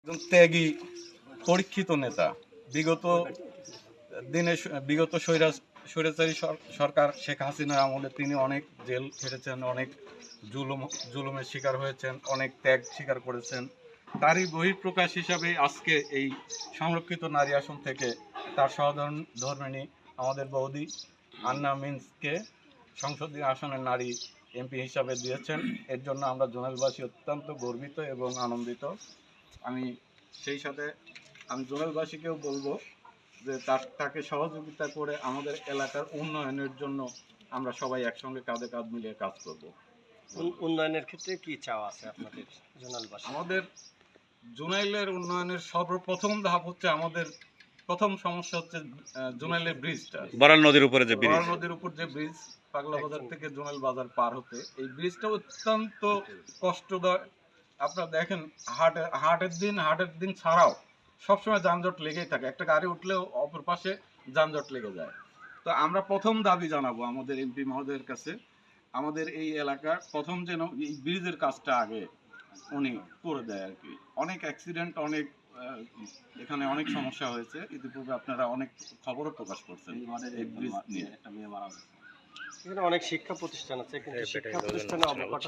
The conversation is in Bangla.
একজন ত্যাগী পরীক্ষিত নেতা। বিগত বিগত স্বৈরাচারী সরকার শেখ হাসিনার আমলে তিনি অনেক জেল খেটেছেন, অনেক জুলুমের শিকার হয়েছেন, অনেক ত্যাগ স্বীকার করেছেন। তারই বহিঃপ্রকাশ হিসাবে আজকে এই সংরক্ষিত নারী আসন থেকে তার সহধর্মিণী আমাদের বৌদি আন্না মিন্সকে সংসদীয় আসনের নারী এমপি হিসাবে দিয়েছেন। এর জন্য আমরা জোনেলবাসী অত্যন্ত গর্বিত এবং আনন্দিত। আমি সেই সাথে জোনেলবাসীকেও বলবো যে তাকে সহযোগিতা করে আমাদের এলাকার উন্নয়নের জন্য আমরা সবাই একসঙ্গে কাঁধে কাঁধ মিলিয়ে কাজ করব। উন্নয়নের ক্ষেত্রে কি চাওয়া আছে আপনাদের জোনালবাসী? আমাদের জোনাইলের উন্নয়নের সর্বপ্রথম ধাপ হচ্ছে, আমাদের প্রথম সমস্যা হচ্ছে জোনাইলের ব্রিজটা, বরাল নদীর উপরে যে ব্রিজ, বরাল নদীর উপর যে ব্রিজ পাগলা বাজার থেকে জোনাইল বাজার পার হতে, এই ব্রিজটা অত্যন্ত কষ্টদায়ক। আপনারা দেখেন হাটের দিন ছাড়াও সবসময় যানজট লেগেই থাকে, একটা গাড়ি উঠলেও অপর পাশে যানজট লেগে যায়। তো আমরা প্রথম দাবি জানাবো আমাদের এমপি মহোদয়ের কাছে, আমাদের এই এলাকার প্রথম যেন এই ব্রিজের কাজটা আগে উনি করে দেয় আর কি। অনেক অ্যাক্সিডেন্ট, অনেক এখানে অনেক সমস্যা হয়েছে, ইতিপূর্বে আপনারা অনেক খবরও প্রকাশ করছেন এই ব্রিজ নিয়ে। এখানে অনেক শিক্ষা প্রতিষ্ঠান আছে, কিন্তু শিক্ষা প্রতিষ্ঠানে অবকাঠামো